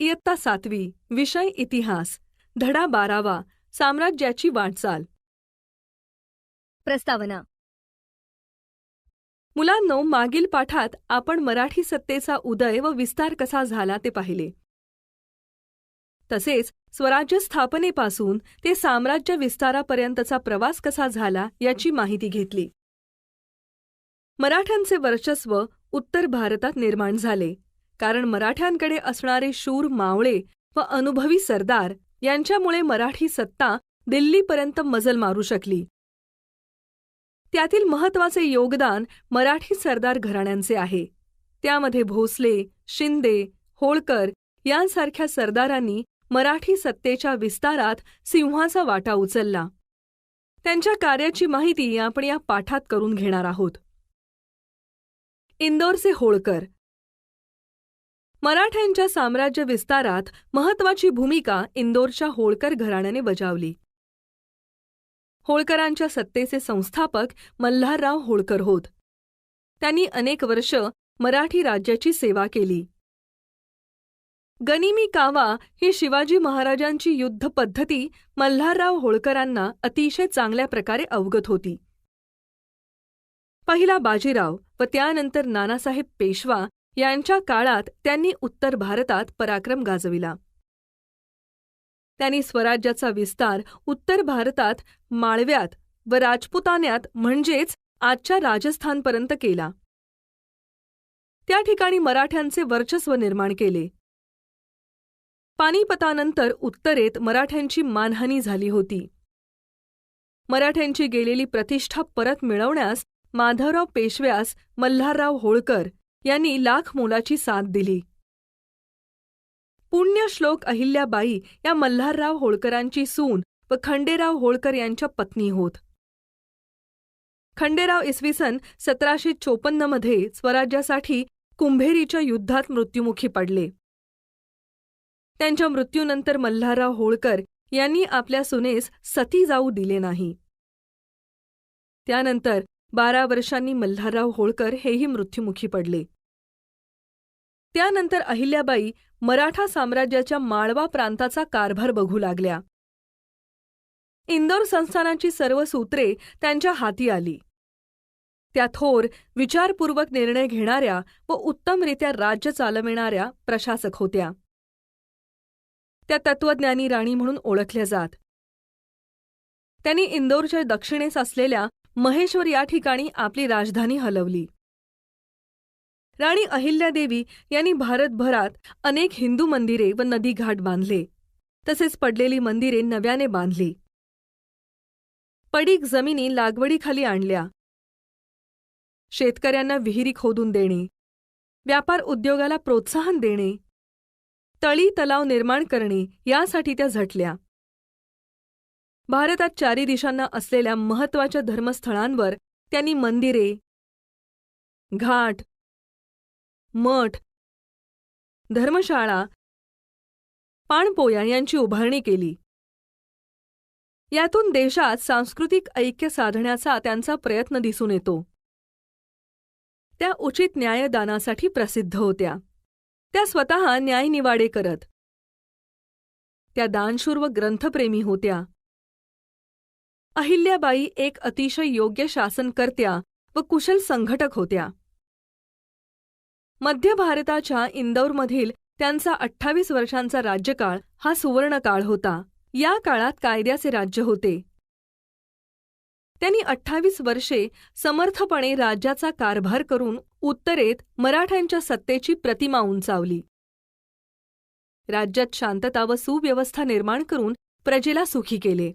इयत्ता 7वी, विषय इतिहास, धडा 12वा, साम्राज्याची वाटचाल. प्रस्तावना. मुलांनो, मागील पाठात आपण मराठी सत्तेचा उदय व विस्तार कसा झाला ते पाहिले. तसेच स्वराज्य स्थापनेपासून ते साम्राज्य विस्तारापर्यंतचा प्रवास कसा झाला याची माहिती घेतली. मराठ्यांचे वर्चस्व उत्तर भारतात निर्माण झाले, कारण मराठ्यांकडे असणारे शूर मावळे व अनुभवी सरदार यांच्यामुळे मराठी सत्ता दिल्लीपर्यंत मजल मारू शकली. त्यातील महत्त्वाचे योगदान मराठी सरदार घराण्यांचे आहे. त्यामध्ये भोसले, शिंदे, होळकर यांसारख्या सरदारांनी मराठी सत्तेच्या विस्तारात सिंहाचा वाटा उचलला. त्यांच्या कार्याची माहिती आपण या पाठात करून घेणार आहोत. इंदोरचे होळकर. मराठ्यांच्या साम्राज्य विस्तारात महत्त्वाची भूमिका इंदोरच्या होळकर घराण्याने बजावली. होळकरांच्या सत्तेचे संस्थापक मल्हारराव होळकर होत. त्यांनी अनेक वर्ष मराठी राज्याची सेवा केली. गनिमी कावा ही शिवाजी महाराजांची युद्ध पद्धती मल्हारराव होळकरांना अतिशय चांगल्या प्रकारे अवगत होती. पहिला बाजीराव व त्यानंतर नानासाहेब पेशवा यांच्या काळात त्यांनी उत्तर भारतात पराक्रम गाजविला. त्यांनी स्वराज्याचा विस्तार उत्तर भारतात माळव्यात व राजपुतान्यात म्हणजेच आजच्या राजस्थानपर्यंत केला. त्या ठिकाणी मराठ्यांचे वर्चस्व निर्माण केले. पानिपतानंतर उत्तरेत मराठ्यांची मानहानी झाली होती. मराठ्यांची गेलेली प्रतिष्ठा परत मिळवण्यास माधवराव पेशव्यास मल्हारराव होळकर यांनी लाख मोलाची साथ दिली. पुण्यश्लोक अहिल्याबाई या मल्हारराव होळकरांची सून व खंडेराव होळकर यांच्या पत्नी होत. खंडेराव इसवी सन 1754 मध्ये स्वराज्यासाठी कुंभेरीच्या युद्धात मृत्युमुखी पडले. त्यांच्या मृत्यूनंतर मल्हारराव होळकर यांनी आपल्या सुनेस सती जाऊ दिले नाही. त्यानंतर 12 वर्षांनी मल्हारराव होळकर हेही मृत्युमुखी पडले. त्यानंतर अहिल्याबाई मराठा साम्राज्याच्या माळवा प्रांताचा कारभार बघू लागल्या. इंदोर संस्थानाची सर्व सूत्रे त्यांच्या हाती आली. त्या थोर, विचारपूर्वक निर्णय घेणाऱ्या व उत्तमरित्या राज्य चालविणाऱ्या प्रशासक होत्या. त्या तत्त्वज्ञानी राणी म्हणून ओळखल्या जात. त्यांनी इंदोरच्या दक्षिणेस असलेल्या महेश्वर या ठिकाणी आपली राजधानी हलवली. राणी अहिल्यादेवी यांनी भारतभरात अनेक हिंदू मंदिरे व नदीघाट बांधले. तसेच पडलेली मंदिरे नव्याने बांधली. पडीक जमिनी लागवडीखाली आणल्या. शेतकऱ्यांना विहिरी खोदून देणे, व्यापार उद्योगाला प्रोत्साहन देणे, तळी तलाव निर्माण करणे यासाठी त्या झटल्या. भारतात चारी दिशांना असलेल्या महत्त्वाच्या धर्मस्थळांवर त्यांनी मंदिरे, घाट, मठ, धर्मशाळा, पाणपोया यांची उभारणी केली. यातून देशात सांस्कृतिक ऐक्य साधण्याचा त्यांचा प्रयत्न दिसून येतो. त्या उचित न्यायदानासाठी प्रसिद्ध होत्या. त्या स्वतः न्यायनिवाडे करत. त्या दानशूर व ग्रंथप्रेमी होत्या. अहिल्याबाई एक अतिशय योग्य शासनकर्त्या व कुशल संघटक होत्या. मध्य भारताच्या इंदौरमधील त्यांचा 28 वर्षांचा राज्यकाळ हा सुवर्णकाळ होता. या काळात कायद्याचे राज्य होते. त्यांनी 28 वर्षे समर्थपणे राज्याचा कारभार करून उत्तरेत मराठ्यांच्या सत्तेची प्रतिमा उंचावली. राज्यात शांतता व सुव्यवस्था निर्माण करून प्रजेला सुखी केले.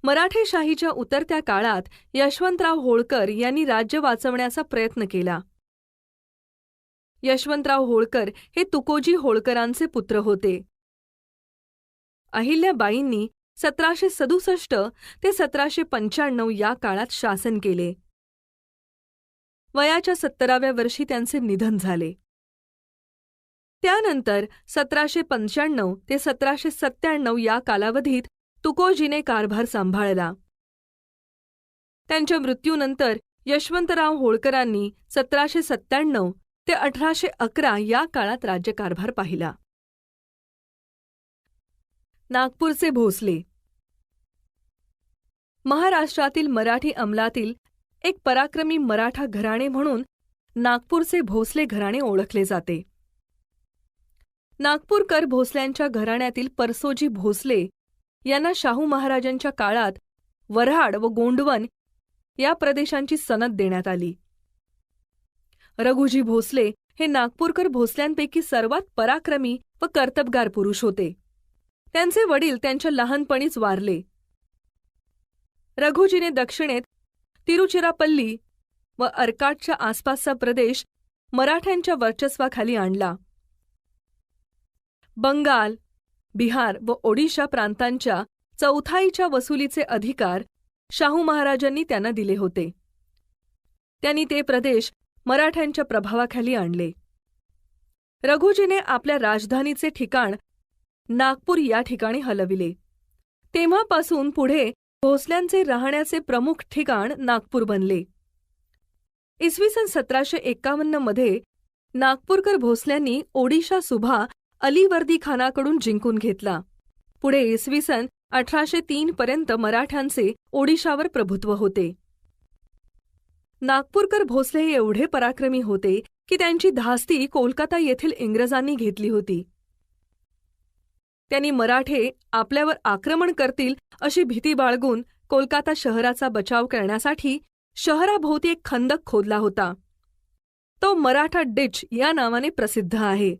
मराठेशाहीच्या उतरत्या काळात यशवंतराव होळकर यांनी राज्य वाचवण्याचा प्रयत्न केला. यशवंतराव होळकर हे तुकोजी होळकरांचे पुत्र होते. अहिल्याबाईंनी 1767 ते 1795 या काळात शासन केले. वयाच्या 17व्या वर्षी त्यांचे निधन झाले. त्यानंतर 1795 ते 1797 या कालावधीत तुकोजीने कारभार सांभाळला. त्यांच्या मृत्यूनंतर यशवंतराव होळकरांनी 1797 ते 1811 या काळात राज्यकारभार पाहिला. नागपूरचे भोसले. महाराष्ट्रातील मराठी अंमलातील एक पराक्रमी मराठा घराणे म्हणून नागपूरचे भोसले घराणे ओळखले जाते. नागपूरकर भोसल्यांच्या घराण्यातील परसोजी भोसले यांना शाहू महाराजांच्या काळात वऱ्हाड व गोंडवन या प्रदेशांची सनद देण्यात आली. रघुजी भोसले हे नागपूरकर भोसल्यांपैकी सर्वात पराक्रमी व कर्तबगार पुरुष होते. त्यांचे वडील त्यांच्या लहानपणीच वारले. रघुजीने दक्षिणेत तिरुचिरापल्ली व अर्काटच्या आसपासचा प्रदेश मराठ्यांच्या वर्चस्वाखाली आणला. बंगाल, बिहार व ओडिशा प्रांतांच्या चौथाईच्या वसुलीचे अधिकार शाहू महाराजांनी त्यांना दिले होते. त्यांनी ते प्रदेश मराठ्यांच्या प्रभावाखाली आणले. रघुजीने आपल्या राजधानीचे ठिकाण नागपूर या ठिकाणी हलविले. तेव्हापासून पुढे भोसल्यांचे राहण्याचे प्रमुख ठिकाण नागपूर बनले. इसवी सन 1751 मध्ये नागपूरकर भोसल्यांनी ओडिशा सुभा अलीवर्दी खानाकडून जिंकून घेतला. पुढे इसवी सन 1803 पर्यंत मराठ्यांचे ओडिशावर प्रभुत्व होते. नागपूरकर भोसले हे एवढे पराक्रमी होते की त्यांची धास्ती कोलकाता येथील इंग्रजांनी घेतली होती. त्यांनी मराठे आपल्यावर आक्रमण करतील अशी भीती बाळगून कोलकाता शहराचा बचाव करण्यासाठी शहराभोवती एक खंदक खोदला होता. तो मराठा डिच या नावाने प्रसिद्ध आहे.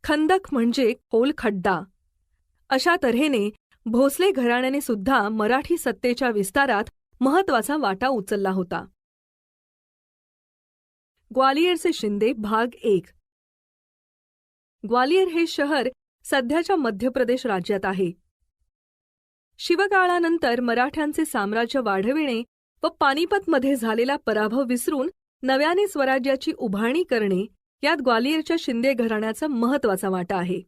खंदक म्हणजे खोल खड्डा. अशा तऱ्हेने भोसले घराण्याने सुद्धा मराठी सत्तेच्या विस्तारात महत्वाचा वाटा उचलला होता. ग्वालियरचे शिंदे भाग 1. ग्वालियर हे शहर सध्याच्या मध्य प्रदेश राज्यात आहे. शिवकाळानंतर मराठ्यांचे साम्राज्य वाढविणे व पानिपतमध्ये झालेला पराभव विसरून नव्याने स्वराज्याची उभारणी करणे यात ग्वालियरच्या शिंदे घराण्याचा महत्वाचा वाटा आहे.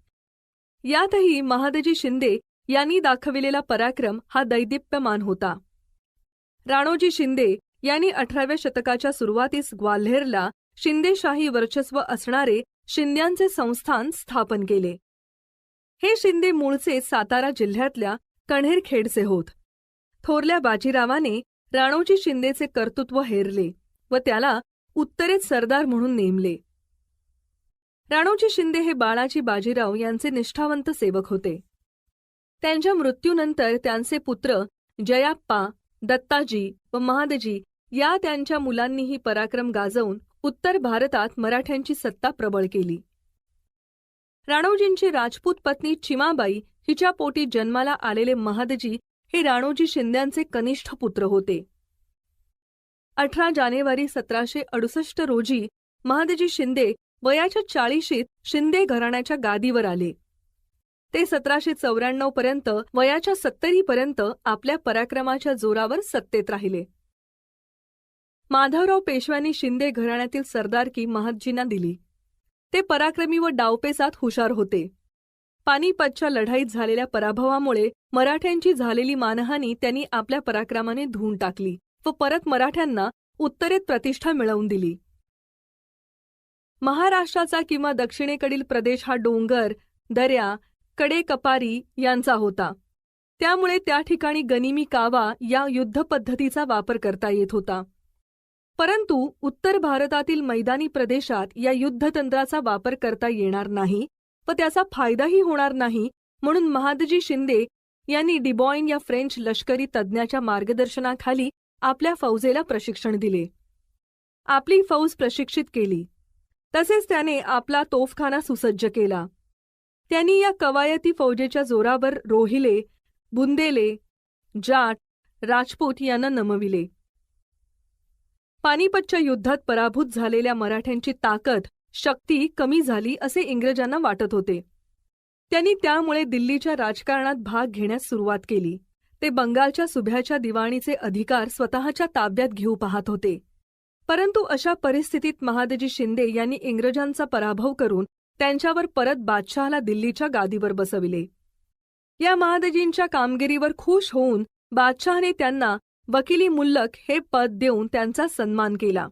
यातही महादजी शिंदे यांनी दाखविलेला पराक्रम हा दैदिप्यमान होता. राणोजी शिंदे यांनी 18व्या शतकाच्या सुरुवातीस ग्वाल्हेरला शिंदेशाही वर्चस्व असणारे शिंद्यांचे संस्थान स्थापन केले. हे शिंदे मूळचे सातारा जिल्ह्यातल्या कण्हेरखेडचे होत. थोरल्या बाजीरावाने राणोजी शिंदेचे कर्तृत्व हेरले व त्याला उत्तरेत सरदार म्हणून नेमले. राणोजी शिंदे हे बाळाजी बाजीराव यांचे निष्ठावंत सेवक होते. त्यांच्या मृत्यूनंतर त्यांचे पुत्र जयाप्पा, दत्ताजी व महादजी या त्यांच्या मुलांनीही पराक्रम गाजवून उत्तर भारतात मराठ्यांची सत्ता प्रबळ केली. राणोजींची राजपूत पत्नी चिमाबाई हिच्या पोटी जन्माला आलेले महादजी हे राणोजी शिंद्यांचे कनिष्ठ पुत्र होते. 18 जानेवारी 1768 रोजी महादजी शिंदे वयाच्या 40शीत शिंदे घराण्याच्या गादीवर आले. ते 1794 पर्यंत वयाच्या 70 पर्यंत आपल्या पराक्रमाच्या जोरावर सत्तेत राहिले. माधवराव पेशव्यांनी शिंदे घराण्यातील सरदारकी महादजींना दिली. ते पराक्रमी व डावपेचात हुशार होते. पानिपतच्या लढाईत झालेल्या पराभवामुळे मराठ्यांची झालेली मानहानी त्यांनी आपल्या पराक्रमाने धुवून टाकली व परत मराठ्यांना उत्तरेत प्रतिष्ठा मिळवून दिली. महाराष्ट्राचा किंवा दक्षिणेकडील प्रदेश हा डोंगर, दऱ्या, कडेकपारी यांचा होता. त्यामुळे त्या ठिकाणी गनिमी कावा या युद्धपद्धतीचा वापर करता येत होता. परंतु उत्तर भारतातील मैदानी प्रदेशात या युद्धतंत्राचा वापर करता येणार नाही व त्याचा फायदाही होणार नाही, म्हणून महादजी शिंदे यांनी डिबॉइन या फ्रेंच लष्करी तज्ज्ञाच्या मार्गदर्शनाखाली आपल्या फौजेला प्रशिक्षण दिले. आपली फौज प्रशिक्षित केली. तसेच त्याने आपला तोफखाना सुसज्ज केला. त्यांनी या कवायती फौजेच्या जोरावर रोहिले, बुंदेले, जाट, राजपूत यांना नमविले. पानिपतच्या युद्धात पराभूत झालेल्या मराठ्यांची ताकद, शक्ती कमी झाली असे इंग्रजांना वाटत होते. त्यांनी त्यामुळे दिल्लीच्या राजकारणात भाग घेण्यास सुरुवात केली. ते बंगालच्या सुभ्याच्या दिवाणीचे अधिकार स्वतःच्या ताब्यात घेऊ पाहत होते. परंतु अशा परिस्थितीत महादजी शिंदे यांनी इंग्रजांचा पराभव करून त्यांच्यावर परत बादशहाला दिल्लीच्या गादीवर बसविले. या महादजींच्या कामगिरीवर खुश होऊन बादशहाने त्यांना वकिली मुल्लक हे पद देऊन त्यांचा सन्मान केला.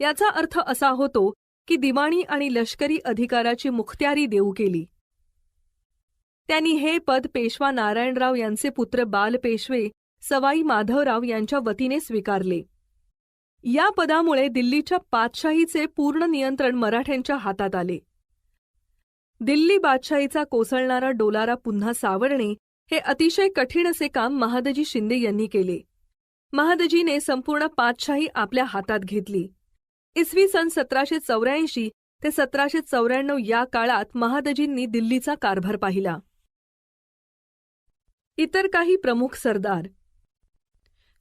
याचा अर्थ असा होतो की दिवाणी आणि लष्करी अधिकाराची मुखत्यारी देऊ केली. त्यांनी हे पद पेशवा नारायणराव यांचे पुत्र बालपेशवे सवाई माधवराव यांच्या वतीने स्वीकारले. या पदामुळे दिल्लीच्या पातशाहीचे पूर्ण नियंत्रण मराठ्यांच्या हातात आले. दिल्ली बादशाहीचा कोसळणारा डोलारा पुन्हा सावरणे हे अतिशय कठीण असे काम महादजी शिंदे यांनी केले. महादजीने संपूर्ण पातशाही आपल्या हातात घेतली. इसवी सन 1784 ते 1794 या काळात महादजींनी दिल्लीचा कारभार पाहिला. इतर काही प्रमुख सरदार.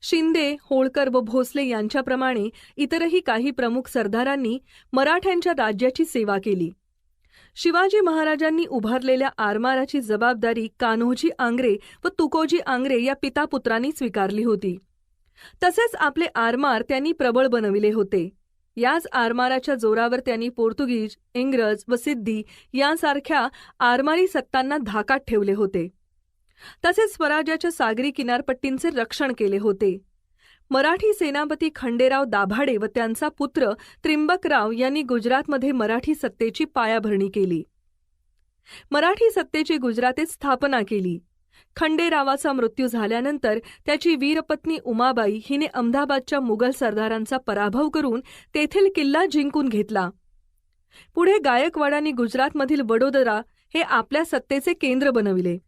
शिंदे, होळकर व भोसले यांच्याप्रमाणे इतरही काही प्रमुख सरदारांनी मराठ्यांच्या राज्याची सेवा केली. शिवाजी महाराजांनी उभारलेल्या आरमाराची जबाबदारी कान्होजी आंग्रे व तुकोजी आंग्रे या पितापुत्रांनी स्वीकारली होती. तसेच आपले आरमार त्यांनी प्रबळ बनविले होते. याच आरमाराच्या जोरावर त्यांनी पोर्तुगीज, इंग्रज व सिद्धी यांसारख्या आरमारी सत्तांना धाकात ठेवले होते. तसेच स्वराज्याच्या सागरी किनारपट्टींचे रक्षण केले होते. मराठी सेनापती खंडेराव दाभाडे व त्यांचा पुत्र त्रिंबकराव यांनी गुजरातमध्ये मराठी सत्तेची पायाभरणी केली. मराठी सत्तेची गुजरातेत स्थापना केली. खंडेरावाचा मृत्यू झाल्यानंतर त्याची वीरपत्नी उमाबाई हिने अहमदाबादच्या मुघल सरदारांचा पराभव करून तेथील किल्ला जिंकून घेतला. पुढे गायकवाडांनी गुजरातमधील वडोदरा हे आपल्या सत्तेचे केंद्र बनविले.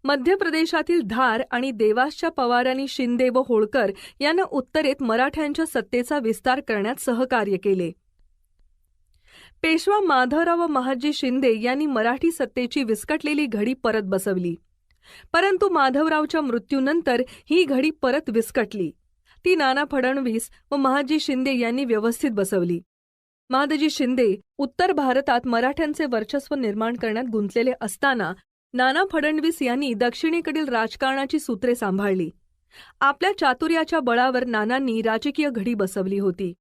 मध्य प्रदेशातील धार आणि देवासच्या पवारांनी शिंदे व होळकर यांना उत्तरेत मराठ्यांच्या सत्तेचा विस्तार करण्यात सहकार्य केले. पेशवा माधवराव व महादजी शिंदे यांनी मराठी सत्तेची विस्कटलेली घडी परत बसवली. परंतु माधवरावच्या मृत्यूनंतर ही घडी परत विस्कटली. ती नाना फडणवीस व महादजी शिंदे यांनी व्यवस्थित बसवली. महादजी शिंदे उत्तर भारतात मराठ्यांचे वर्चस्व निर्माण करण्यात गुंतलेले असताना नाना फडणवीस यांनी दक्षिणेकडील राजकारणाची सूत्रे सांभाळली. आपल्या चातुर्याच्या बळावर नानांनी राजकीय घडी बसवली होती.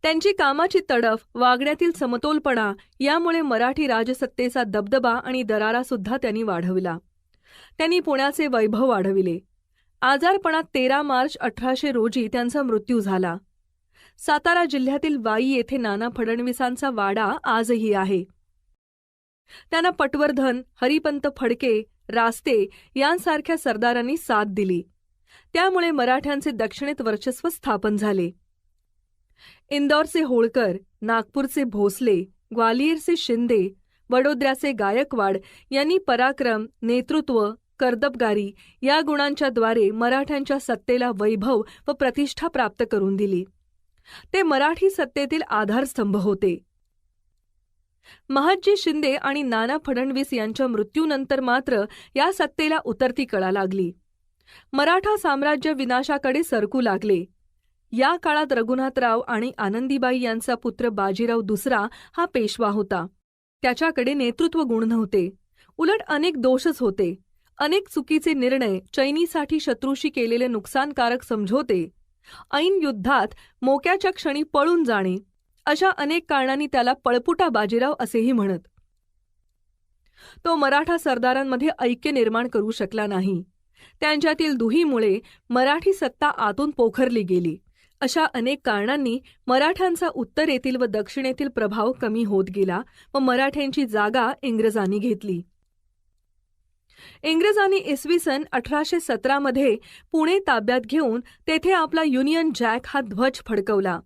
त्यांची कामाची तडफ, वागण्यातील समतोलपणा यामुळे मराठी राजसत्तेचा दबदबा आणि दरारासुद्धा त्यांनी वाढविला. त्यांनी पुण्याचे वैभव वाढविले. आजारपणात 13 मार्च 1800 रोजी त्यांचा मृत्यू झाला. सातारा जिल्ह्यातील वाई येथे नाना फडणवीसांचा वाडा आजही आहे. त्यांना पटवर्धन, हरिपंत फडके, रास्ते यांसारख्या सरदारांनी साथ दिली. त्यामुळे मराठ्यांचे दक्षिणेत वर्चस्व स्थापन झाले. इंदौरचे होळकर, नागपूरचे भोसले, ग्वालियरचे शिंदे, वडोदऱ्याचे गायकवाड यांनी पराक्रम, नेतृत्व, कर्तबगारी या गुणांच्याद्वारे मराठ्यांच्या सत्तेला वैभव व प्रतिष्ठा प्राप्त करून दिली. ते मराठी सत्तेतील आधारस्तंभ होते. महादजी शिंदे आणि नाना फडणवीस यांच्या मृत्यूनंतर मात्र या सत्तेला उतरती कळा लागली. मराठा साम्राज्य विनाशाकडे सरकू लागले. या काळात रघुनाथराव आणि आनंदीबाई यांचा पुत्र बाजीराव दुसरा हा पेशवा होता. त्याच्याकडे नेतृत्व गुण नव्हते. उलट अनेक दोषच होते. अनेक चुकीचे निर्णय, चैनीसाठी शत्रूशी केलेले नुकसानकारक समझोते, ऐन युद्धात मोक्याच्या क्षणी पळून जाणे, अशा अनेक कारणांनी त्याला पळपुटा बाजीराव असेही म्हणत. तो मराठा सरदारांमध्ये ऐक्य निर्माण करू शकला नाही. त्यांच्यातील दुहीमुळे मराठी सत्ता आतून पोखरली गेली. अशा अनेक कारणांनी मराठ्यांचा उत्तरेतील व दक्षिणेतील प्रभाव कमी होत गेला व मराठ्यांची जागा इंग्रजांनी घेतली. इंग्रजांनी इसवी सन 1817 मध्ये पुणे ताब्यात घेऊन तेथे आपला युनियन जॅक हा ध्वज फडकवला.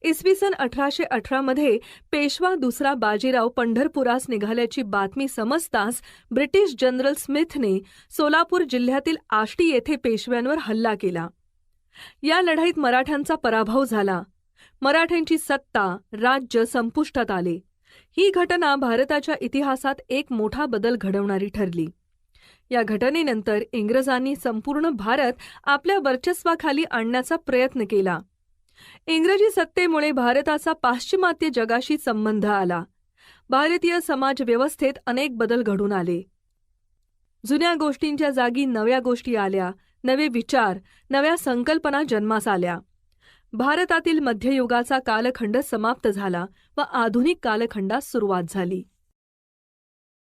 इसवी सन 1818 मध्ये पेशवा दुसरा बाजीराव पंढरपुरास निघाल्याची बातमी समजताच ब्रिटिश जनरल स्मिथने सोलापूर जिल्ह्यातील आष्टी येथे पेशव्यांवर हल्ला केला. या लढाईत मराठ्यांचा पराभव झाला. मराठ्यांची सत्ता, राज्य संपुष्टात आले. ही घटना भारताच्या इतिहासात एक मोठा बदल घडवणारी ठरली. या घटनेनंतर इंग्रजांनी संपूर्ण भारत आपल्या वर्चस्वाखाली आणण्याचा प्रयत्न केला. इंग्रजी सत्तेमुळे भारताचा पाश्चिमात्य जगाशी संबंध आला. भारतीय समाज व्यवस्थेत अनेक बदल घडून आले. जुन्या गोष्टींच्या जागी नव्या गोष्टी आल्या. नवे विचार, नव्या संकल्पना जन्मास आल्या. भारतातील मध्ययुगाचा कालखंड समाप्त झाला व आधुनिक कालखंडास सुरुवात झाली.